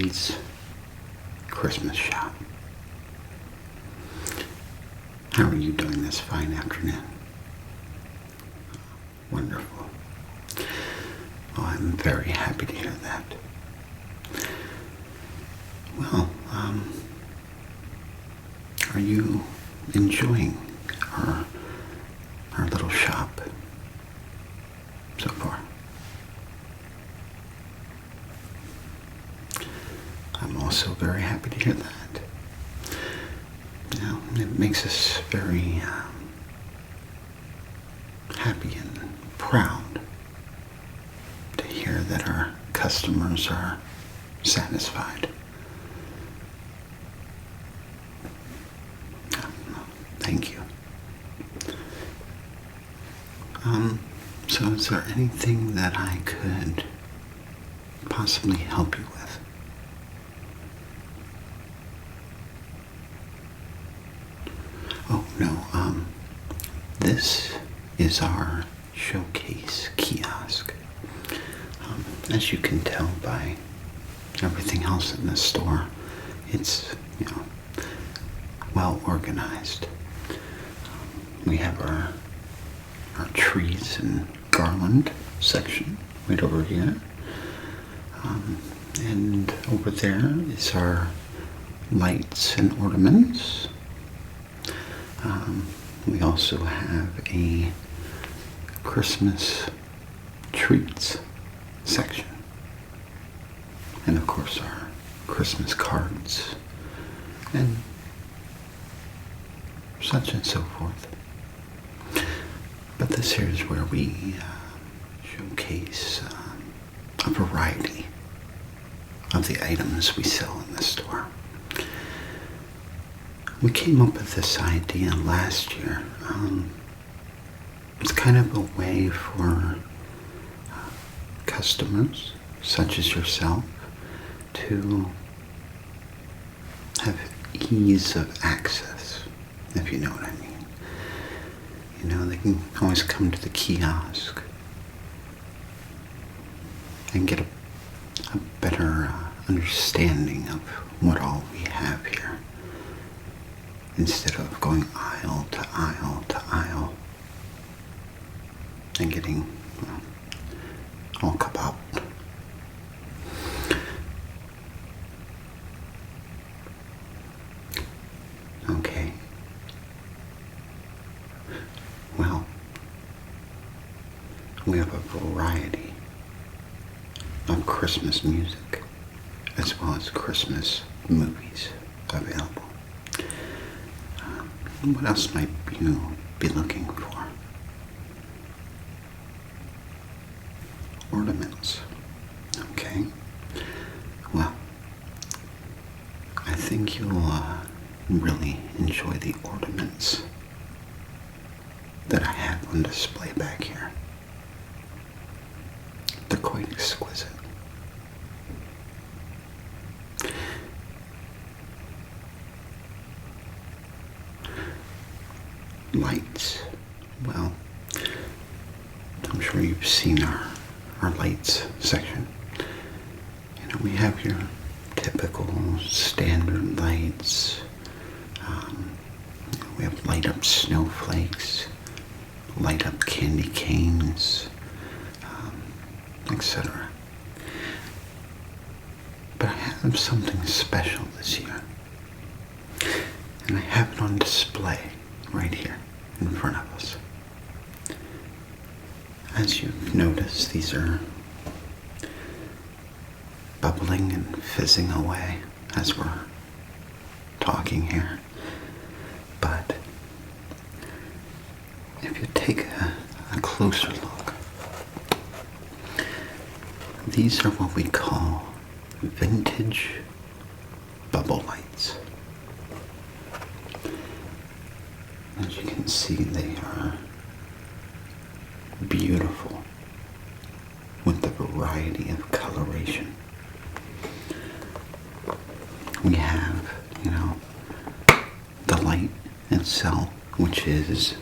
Lloyd's Christmas shop. How are you doing this fine afternoon? Wonderful. Well, I'm very happy to hear that. Well, are you enjoying our little shop so far? I'm also very happy to hear that. It makes us very happy and proud to hear that our customers are satisfied. Thank you. So is there anything that I could possibly help you with? Oh, no, this is our showcase kiosk. As you can tell by everything else in the store, it's, well organized. We have our trees and garland section right over here. And over there is our lights and ornaments. We also have a Christmas treats section. And of course our Christmas cards and such and so forth. But this here is where we showcase a variety of the items we sell in the store. We came up with this idea last year. It's kind of a way for customers, such as yourself, to have ease of access, if you know what I mean. They can always come to the kiosk and get a better understanding of what all we have here, instead of going aisle to aisle to aisle and getting all kabobbed. Okay. Well, we have a variety of Christmas music as well as Christmas movies available. What else might you be looking for? Ornaments. Okay. Well, I think you'll really enjoy the ornaments that I have on display back here. They're quite exquisite. Lights. Well, I'm sure you've seen our lights section. We have your typical standard lights. We have light up snowflakes, light up candy canes, etc. But I have something special this year, and I have it on display right here in front of us. As you've noticed, these are bubbling and fizzing away as we're talking here. But if you take a closer look, these are what we call vintage bubble lights. As you can see, they are beautiful with the variety of coloration. We have, the light itself, which is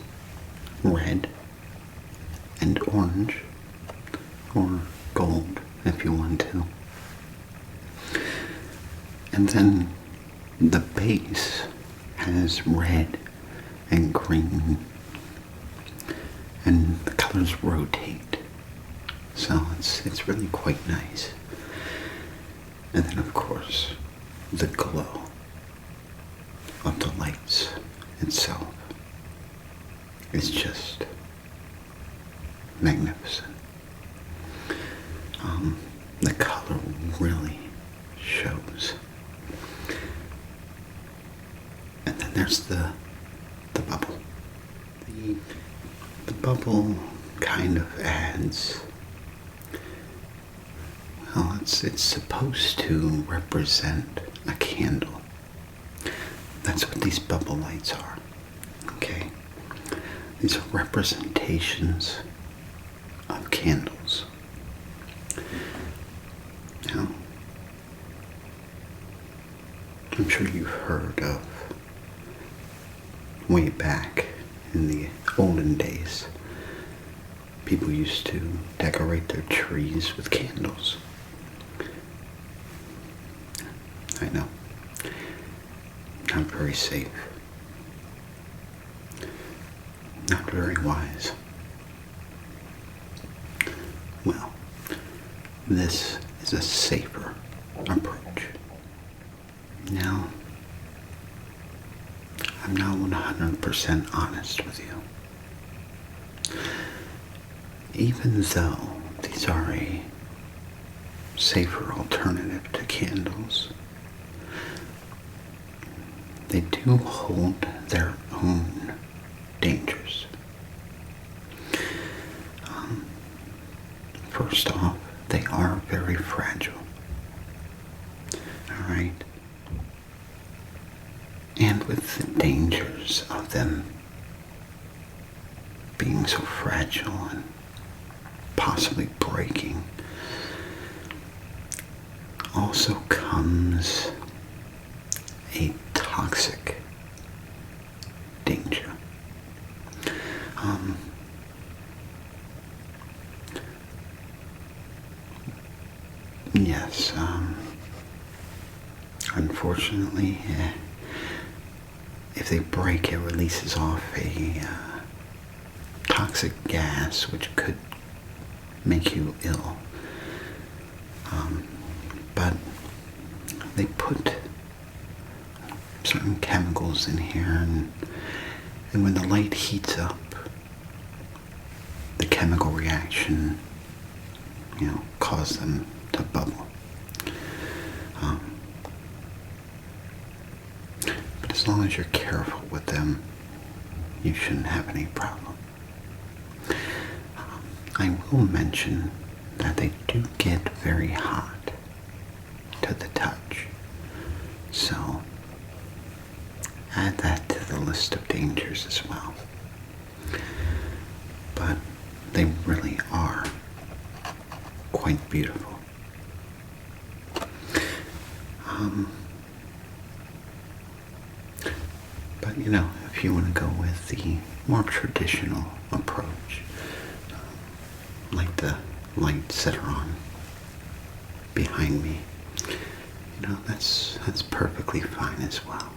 red and orange, or gold if you want to. And then the base has red and green, and the colors rotate. So it's really quite nice. And then of course, the glow of the lights itself is just magnificent. The color really shows. And then there's the bubble. The bubble kind of adds, well, it's supposed to represent a candle. That's what these bubble lights are, okay? These are representations of candles. Now, I'm sure you've heard of, way back in the olden days, people used to decorate their trees with candles. I know. Not very safe. Not very wise. Well, this is a safer approach. Now, I'm not 100% honest with you. Even though these are a safer alternative to candles, they do hold their own dangers. First off, they are very fragile. Alright? And with the dangers of them being so fragile and possibly breaking, also comes a toxic danger. Yes, unfortunately, if they break, it releases off a toxic gas which could make you ill. But they put certain chemicals in here, and when the light heats up, the chemical reaction, cause them to bubble. But as long as you're careful with them, you shouldn't have any problem. I will mention that they do get very hot to the touch. So add that to the list of dangers as well. But they really are quite beautiful. But if you want to go with the more traditional approach, like the lights that are on behind me, that's perfectly fine as well.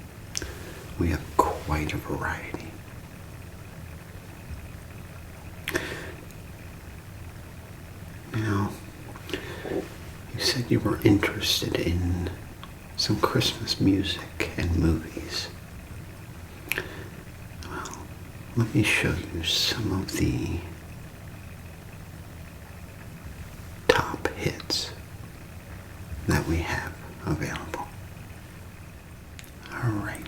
We have quite a variety. Now, you said you were interested in some Christmas music and movies. Well, let me show you some of the top hits that we have available. All right.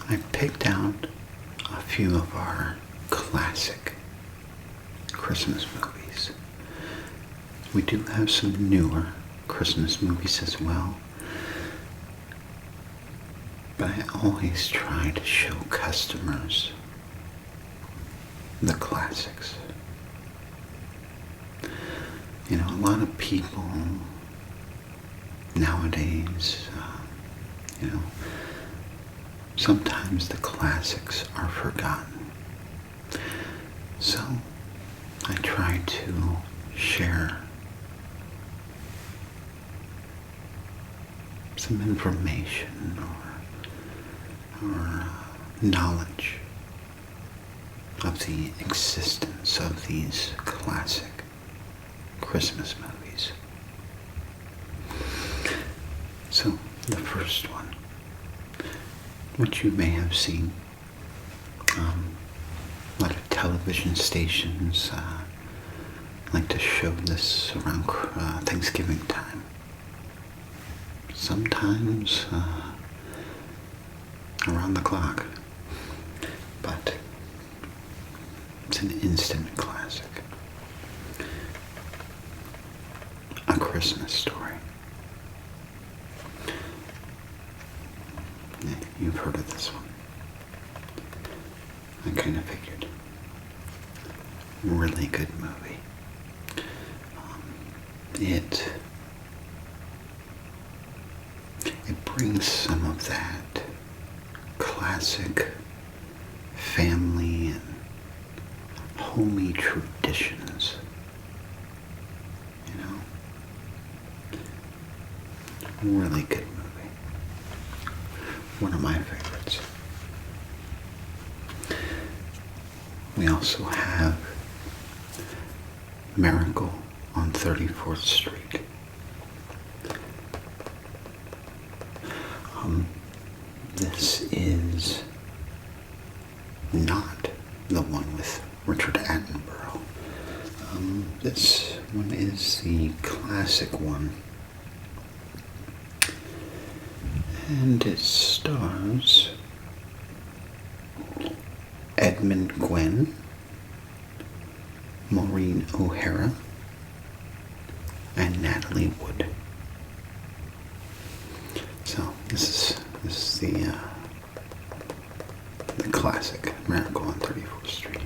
I picked out a few of our classic Christmas movies. We do have some newer Christmas movies as well, but I always try to show customers the classics. A lot of people nowadays, sometimes the classics are forgotten. So I try to share some information or knowledge of the existence of these classic Christmas movies. So, the first one, which you may have seen, a lot of television stations like to show this around Thanksgiving time. Sometimes around the clock, but it's an instant classic. A Christmas Story. Yeah, you've heard of this one. I kind of figured. Really good movie. It brings some of that classic family and homey traditions, you know. Really good movie. One of my favorites. We also have Miracle on 34th Street. This is not the one with Richard Attenborough. This one is the classic one. And it stars Edmund Gwenn, Maureen O'Hara, and Natalie Wood. So this is the classic Miracle on 34th Street.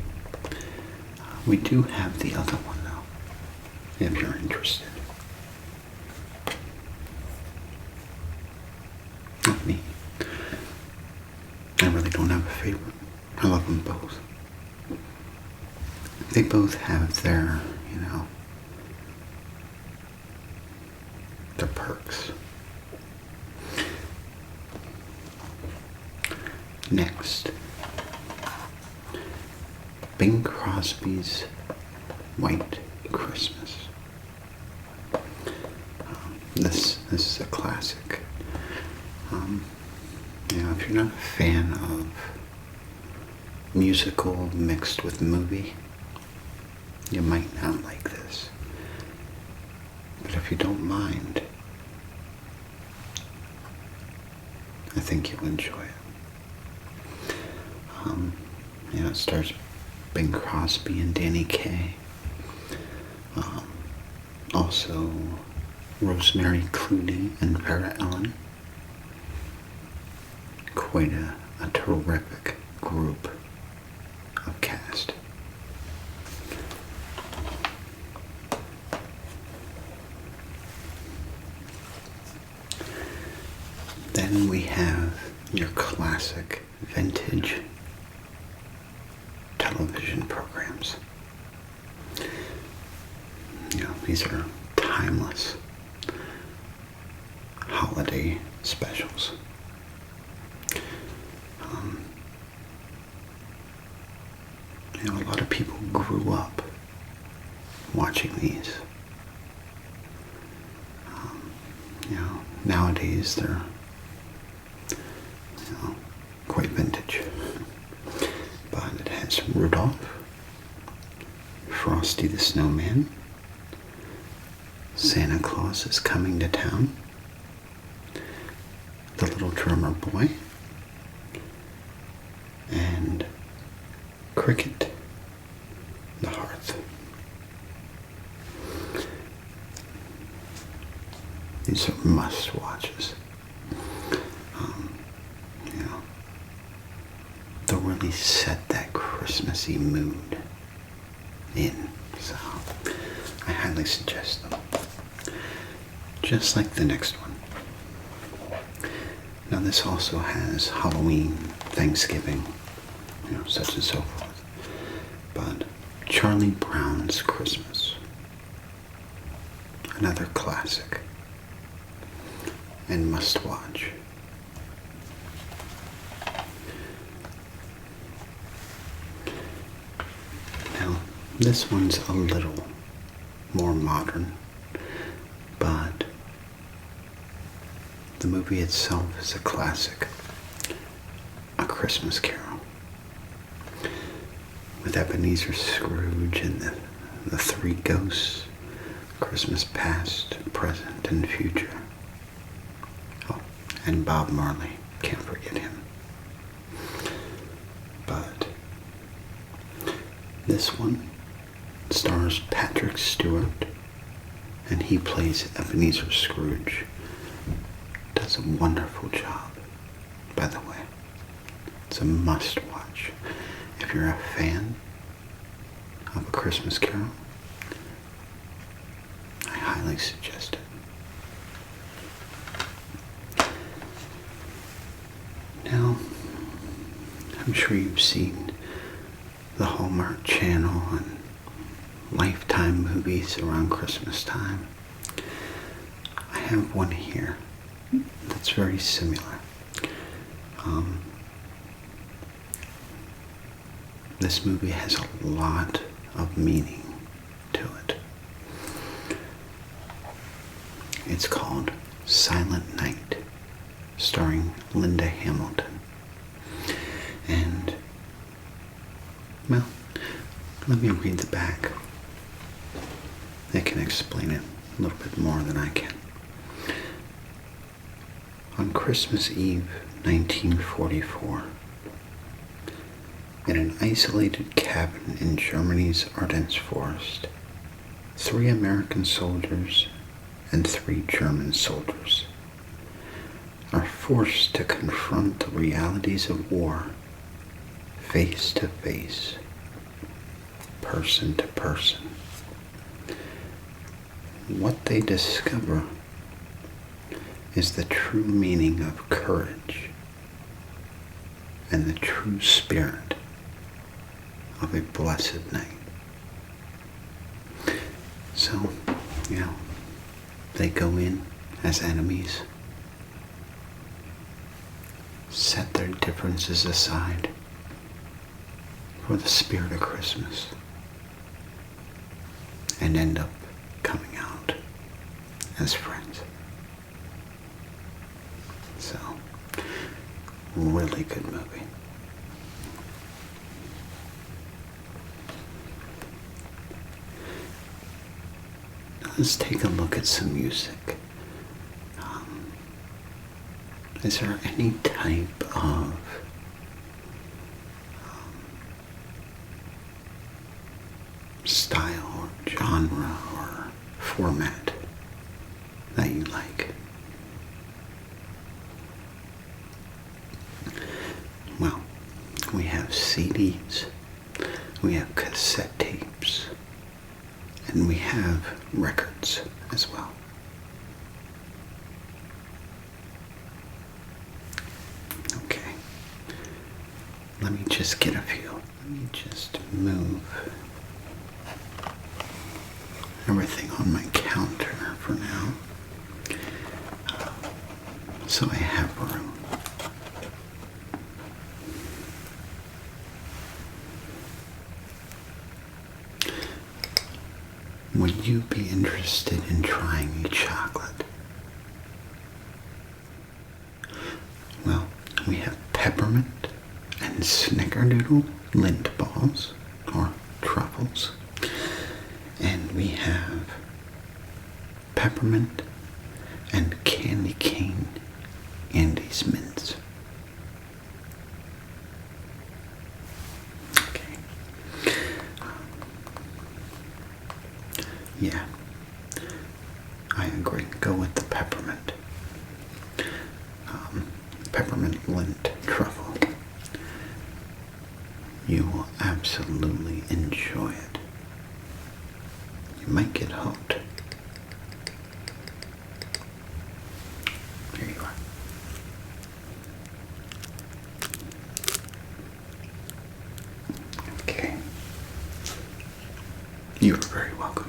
We do have the other one though, if you're interested. Not me. I really don't have a favorite. I love them both. They both have their, their perks. Next, Bing Crosby's White Christmas. This is a classic. If you're not a fan of musical mixed with movie, you might not like this. But if you don't mind, I think you'll enjoy it. It stars Bing Crosby and Danny Kaye. Also Rosemary Clooney and Vera Ellen. Quite a terrific group of cast. Then we have your classic vintage television programs. These are timeless holiday specials. A lot of people grew up watching these. Nowadays they're quite vintage. But it has Rudolph, Frosty the Snowman, Santa Claus is Coming to Town, The Little Drummer Boy, and Cricket the Hearth. These are must-watches. They'll really set that Christmassy mood in. So I highly suggest them. Just like the next one. Now this also has Halloween, Thanksgiving, such and so forth. But Charlie Brown's Christmas. Another classic. and must watch. Now, this one's a little more modern, but the movie itself is a classic, A Christmas Carol, with Ebenezer Scrooge and the three ghosts, Christmas past, present, and future. Oh, and Bob Marley, can't forget him. But this one stars Patrick Stewart, and he plays Ebenezer Scrooge. Does a wonderful job, by the way. It's a must-watch. If you're a fan of A Christmas Carol, I highly suggest it. Now, I'm sure you've seen the Hallmark Channel and Lifetime movies around Christmas time. I have one here that's very similar. This movie has a lot of meaning to it. It's called Silent Night, starring Linda Hamilton. And, well, let me read the back. They can explain it a little bit more than I can. On Christmas Eve, 1944, in an isolated cabin in Germany's Ardennes forest, 3 American soldiers and 3 German soldiers are forced to confront the realities of war face to face, person to person. What they discover is the true meaning of courage and the true spirit of a blessed night. So, they go in as enemies, set their differences aside for the spirit of Christmas, and end up coming out as friends. So, really good movie. Let's take a look at some music. Is there any type of style or genre or format that you like? Well, we have CDs, we have cassette tapes, and we have records as well. Okay. Let me just get a few. Let me just move everything on my counter for now, so I have room. Would you be interested in trying a chocolate? Well, we have peppermint and snickerdoodle lint balls, or truffles. And we have peppermint and candy cane Andes mints. Okay. Yeah, I agree. Go with the peppermint. Peppermint lint truffle. You will absolutely enjoy it. You might get hooked. Here you are. Okay. You're very welcome.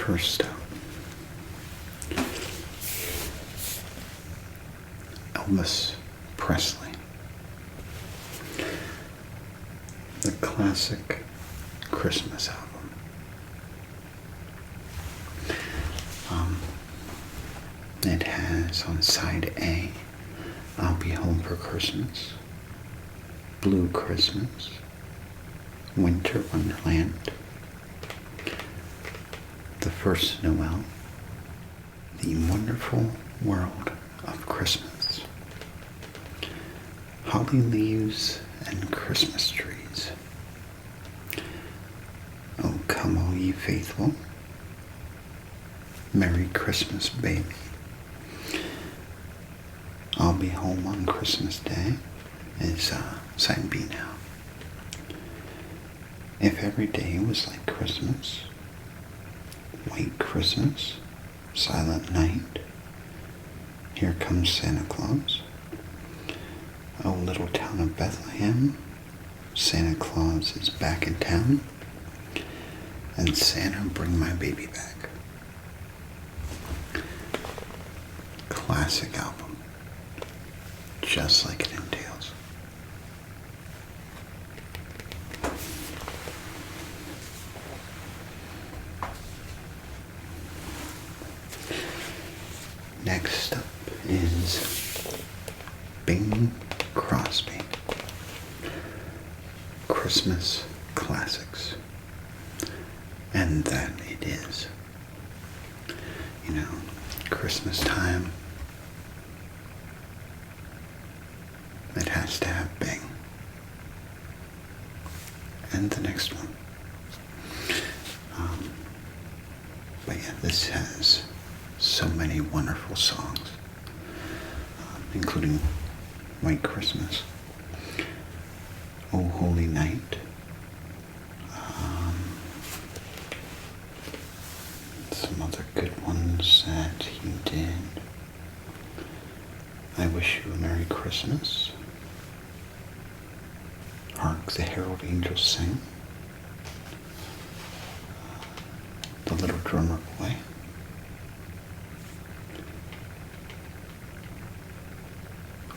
First up, Elvis Presley. The classic Christmas album. It has on side A, I'll Be Home for Christmas, Blue Christmas, Winter Wonderland, The First Noel, The Wonderful World of Christmas, Holly Leaves and Christmas Trees, Oh Come All Ye Faithful, Merry Christmas Baby, I'll Be Home on Christmas Day is side B now. If Every Day Was Like Christmas, White Christmas, Silent Night, Here Comes Santa Claus, Oh Little Town of Bethlehem, Santa Claus is Back in Town, and Santa Bring My Baby Back. Classic album. Just like it entails. Next up is Bing Crosby. Christmas Classics. And that it is. You know, Christmas time, it has to have Bing. And the next one. But yeah, this has so many wonderful songs, including White Christmas, Oh Holy Night, some other good ones that he did. I Wish You a Merry Christmas, Hark the Herald Angels Sing, The Little Drummer Boy,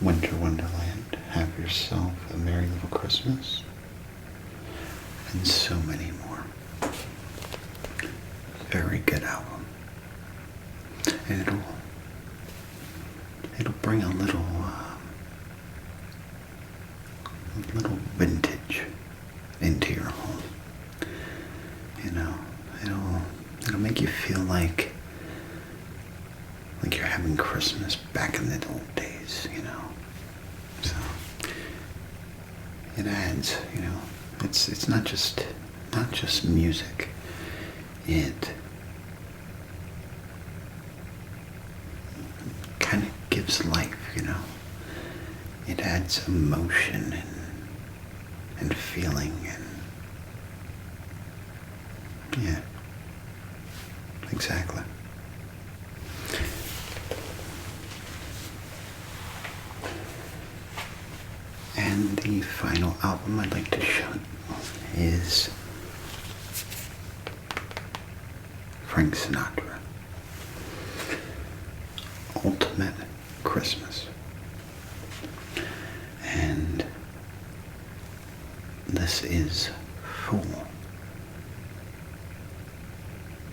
Winter Wonderland, Have Yourself a Merry Little Christmas, and so many more. Very good album. And it'll bring a little vintage into your home. You know, it'll make you feel like you're having Christmas back in the old days, you know. So it adds, you know, it's not just music. It kind of gives life, you know. It adds emotion and feeling and yeah, exactly. And the final album I'd like to show you is Frank Sinatra, Ultimate Christmas. And this is full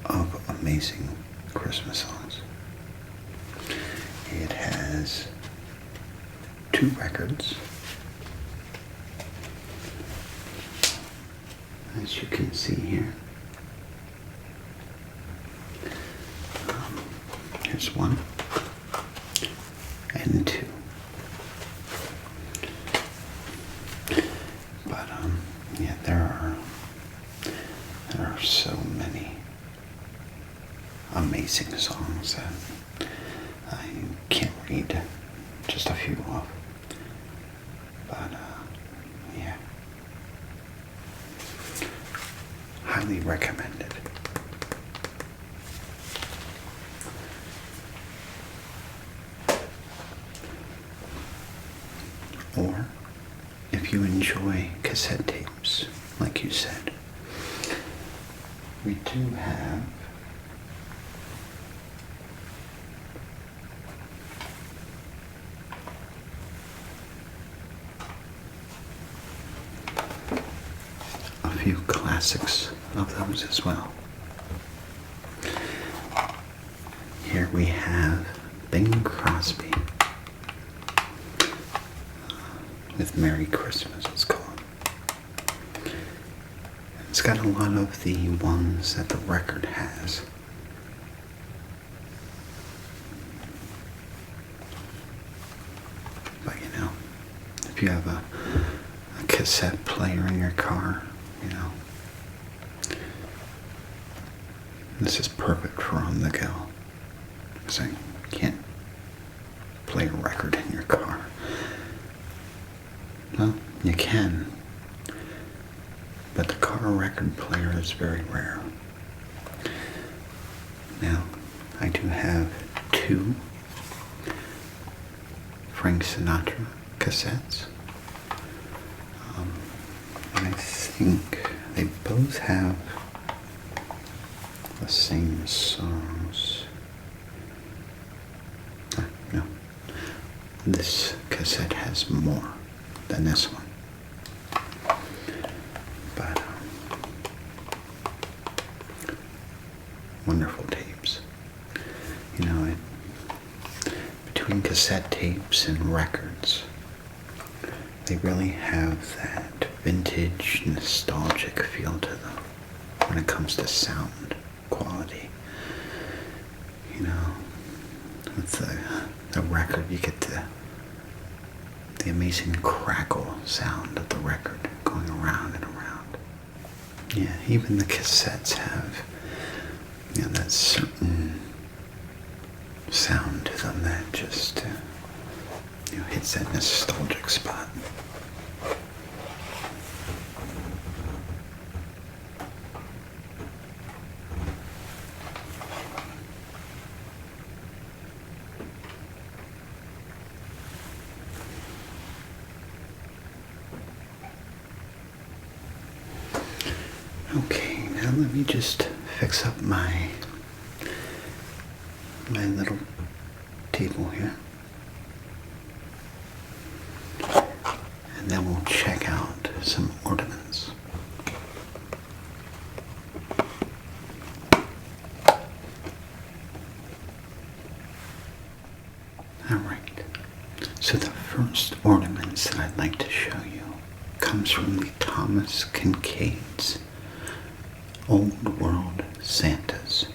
of amazing Christmas songs. It has 2 records, as you can see here. Here's 1 and 2. But yeah, there are so many amazing songs that I can't read just a few of. But yeah, highly recommended. Or if you enjoy cassette tapes, like you said, we do have few classics of those as well. Here we have Bing Crosby with Merry Christmas, it's called. It's got a lot of the ones that the record has. But you know, if you have a cassette player in your car, you know, this is perfect for on the go. Because I can't play a record in your car. Well, you can, but the car record player is very rare. Now, I do have 2 Frank Sinatra cassettes. And I think they both have the same songs. No. This cassette has more than this one. But wonderful tapes. You know, between cassette tapes and records, they really have that vintage, nostalgic feel to them when it comes to sound quality. You know, with the record, you get the amazing crackle sound of the record going around and around. Yeah, even the cassettes have, you know, that certain sound to them that just, you know, hits that nostalgic spot. Okay, now let me just fix up my little table here. And then we'll check out some ornaments. Alright, so the first ornaments that I'd like to show you comes from the Thomas Kincaid's Old World Santas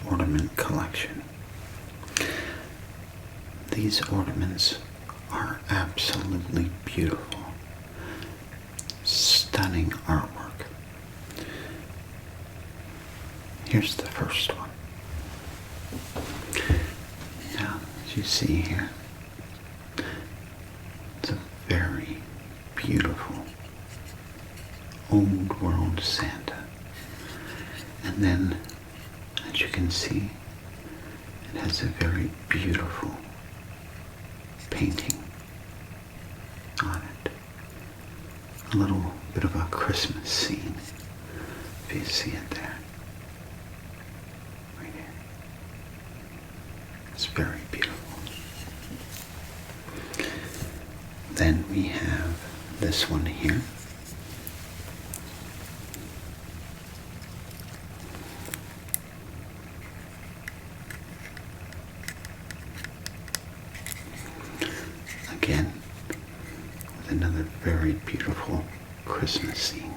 ornament collection. These ornaments are absolutely beautiful, stunning artwork. Here's the first one. Now, as you see here, it's a very beautiful Old World Santa. And then, as you can see, it has a very beautiful painting on it. A little bit of a Christmas scene, if you see it there. Right here. It's very beautiful. Then we have this one here. Again, with another very beautiful Christmas scene.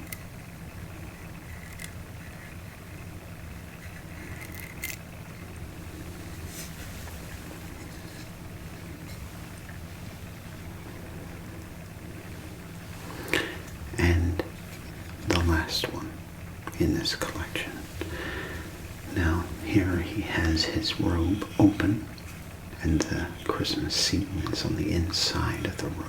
And the last one in this collection. Now, here he has his robe open, and the Christmas scene is on the inside of the robe.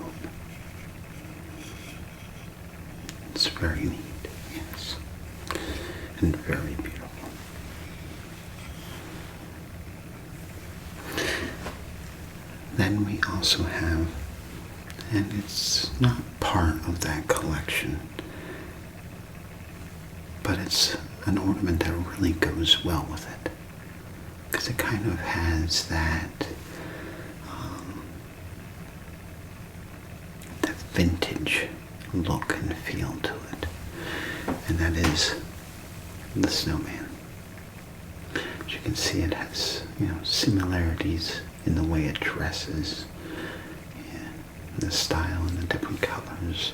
It's very neat, yes, and very beautiful. Then we also have, and it's not part of that collection, but it's an ornament that really goes well with it, because it kind of has that vintage look and feel to it. and that is the snowman. As you can see, it has, similarities in the way it dresses, and the style and the different colors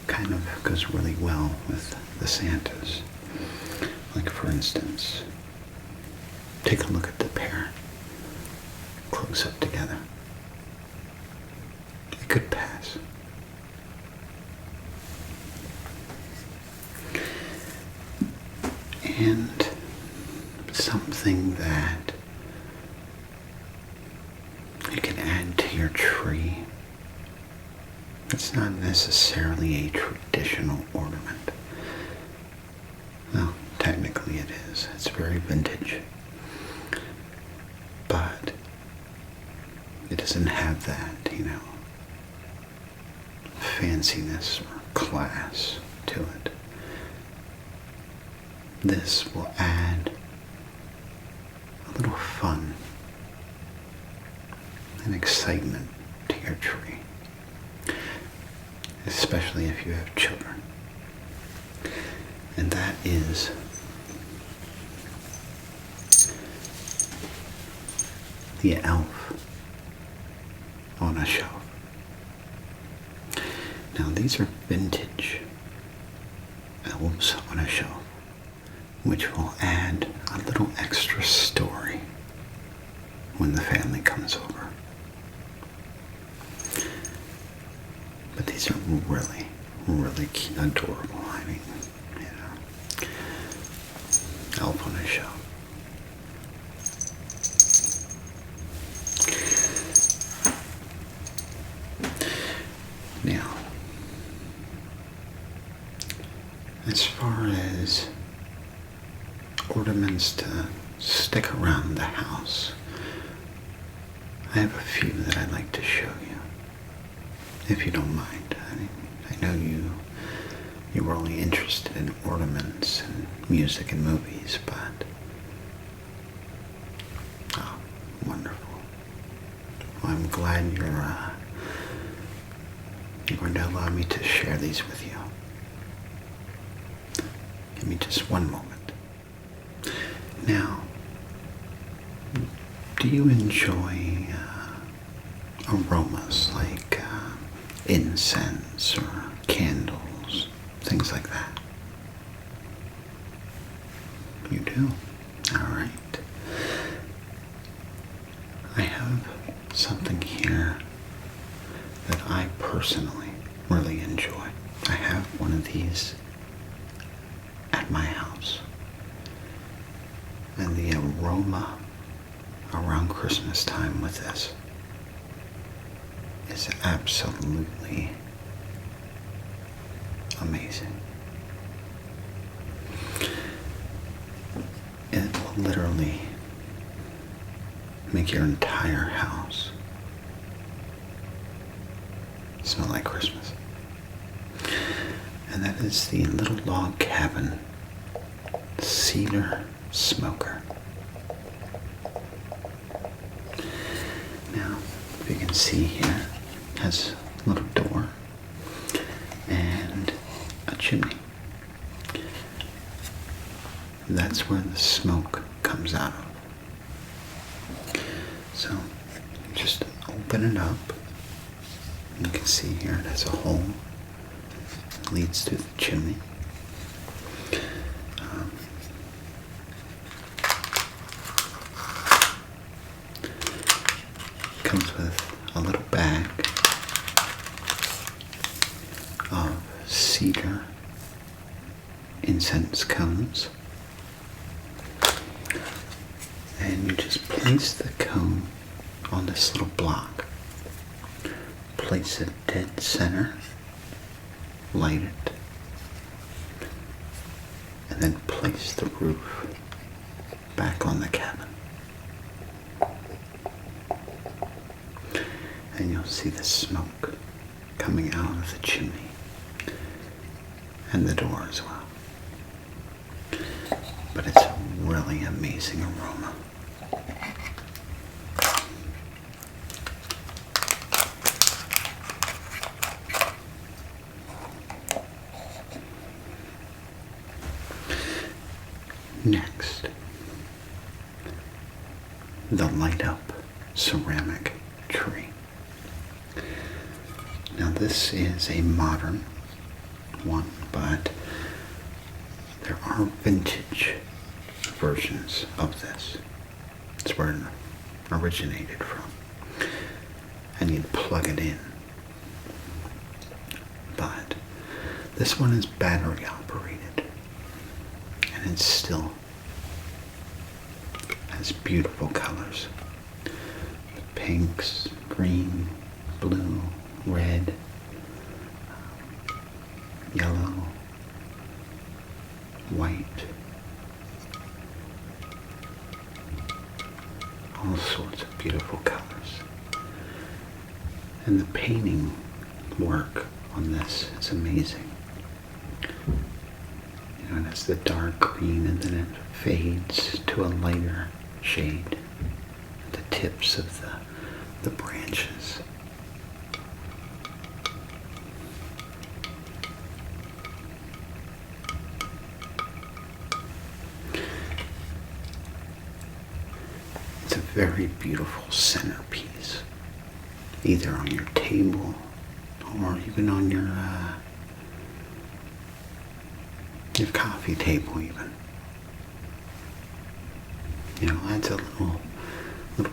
kind of goes really well with the Santas. Like, for instance, take a look at the pair close up together. It could pass. And something that you can add to your tree. It's not necessarily a traditional ornament. Well, technically it is. It's very vintage. But it doesn't have that, fanciness or class to it. This will add a little fun and excitement to your tree, especially if you have children. And that is the elf on a shelf. Now, these are vintage elves on a shelf, which will add a little extra story when the family comes over. But these are really, really cute, adorable. I mean, elf on a shelf. Now, as far as ornaments to stick around the house, I have a few that I'd like to show you, if you don't mind. I know you were only interested in ornaments and music and movies, but wonderful. Well, I'm glad you're going to allow me to share these with you. Give me just one moment. Now, do you enjoy aromas like incense or candles, things like that? You do? All right. I have something here that I personally really enjoy. I have one of these at my house. And the aroma around Christmas time with this is absolutely amazing. It will literally make your entire house smell like Christmas. And that is the Little Log Cabin Cedar Smoker. Now, if you can see here, it has a little door and a chimney. That's where the smoke comes out of. So, just open it up. You can see here it has a hole that leads to the chimney. Comes with a little bag of cedar incense cones. And you just place the cone on this little block. Place it dead center, light it, and then place the roof back on the cabin. And you'll see the smoke coming out of the chimney and the door as well. But it's a really amazing aroma. Next, the light up ceramic tree. Now this is a modern one, but there are vintage versions of this. It's where it originated from. And you'd plug it in. But this one is battery operated. And it still has beautiful colors. Pinks, green, blue, red, yellow, white, all sorts of beautiful colors. And the painting work on this is amazing. You know, it's the dark green and then it fades to a lighter shade at the tips of the branches. It's a very beautiful centerpiece, either on your table or even on your coffee table even. You know, adds a little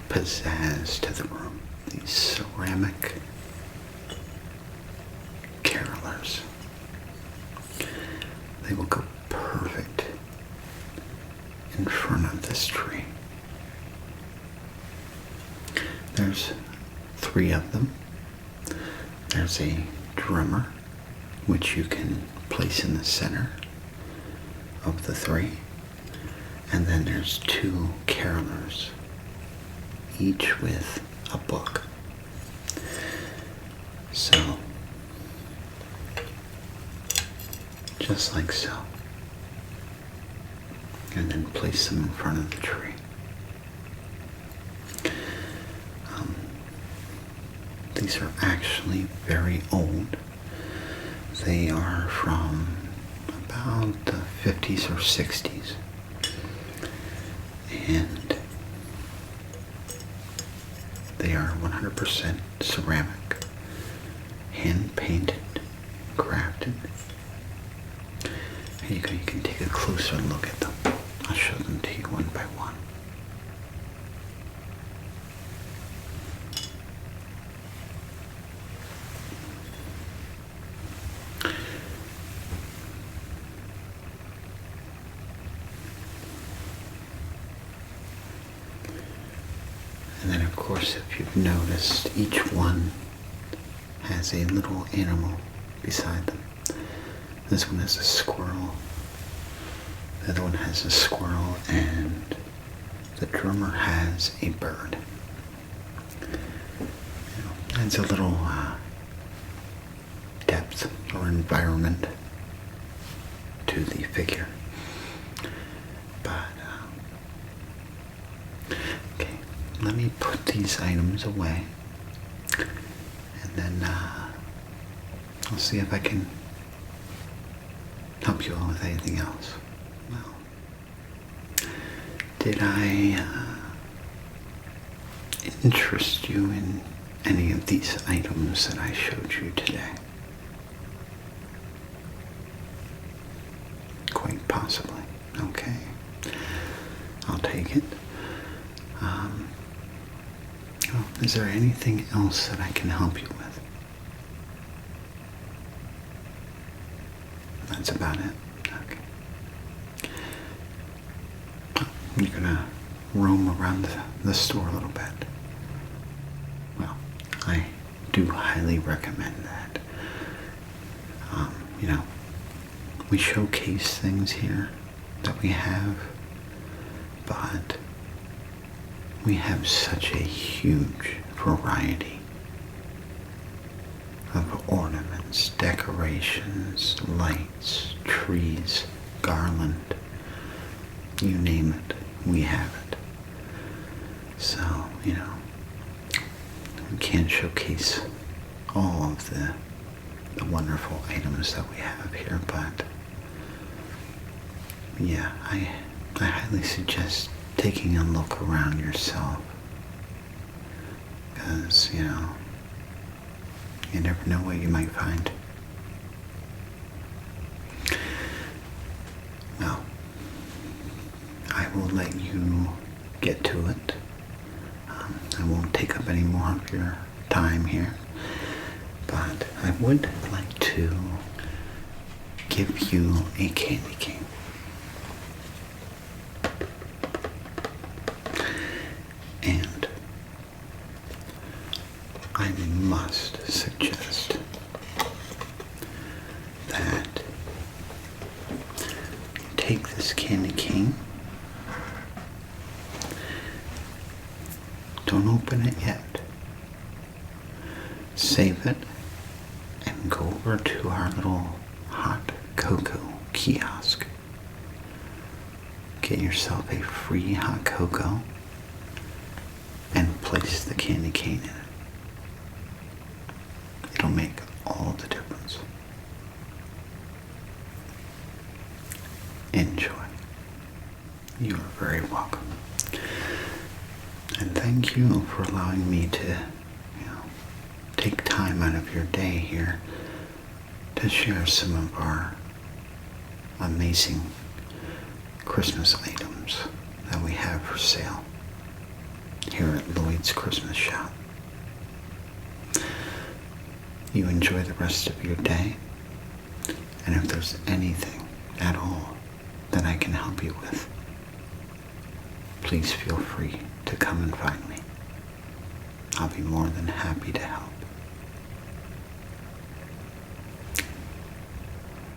pizzazz to the room. These ceramic carolers. They will go perfect in front of this tree. There's 3 of them. There's a drummer, which you can place in the center of the 3. And then there's 2 carolers, each with a book. So, just like so. And then place them in front of the tree. These are actually very old. They are from about the 50s or 60s. And they are 100% ceramic, hand painted, crafted. Here you go, you can take a closer look at them. I'll show them to you one by one. And then of course, if you've noticed, each one has a little animal beside them. This one has a squirrel, the other one has a squirrel, and the drummer has a bird. You know, adds a little depth or environment to the figure. But, okay, let me put these items away, and then I'll see if I can help you all with anything else. Well, did I interest you in any of these items that I showed you today? Quite possibly. Okay. I'll take it. Is there anything else that I can help you with? That's about it. Okay. You're gonna roam around the store a little bit. Well, I do highly recommend that. You know, we showcase things here that we have, but we have such a huge variety of ornaments, decorations, lights, trees, garland, you name it, we have it. So, you know, we can't showcase all of the wonderful items that we have here, but yeah, I highly suggest taking a look around yourself. Because, you never know what you might find. Well, I will let you get to it. I won't take up any more of your time here. But I would like to give you a candy cane. And I must suggest that you take this candy cane. Don't open it yet. Save it and go over to our little hot cocoa kiosk. Get yourself a free hot cocoa and place the candy cane in it. It'll make all the difference. Enjoy. You are very welcome. And thank you for allowing me to, take time out of your day here to share some of our amazing Christmas items that we have for sale here at Lloyd's Christmas Shop. You enjoy the rest of your day, and if there's anything at all that I can help you with, please feel free to come and find me. I'll be more than happy to help.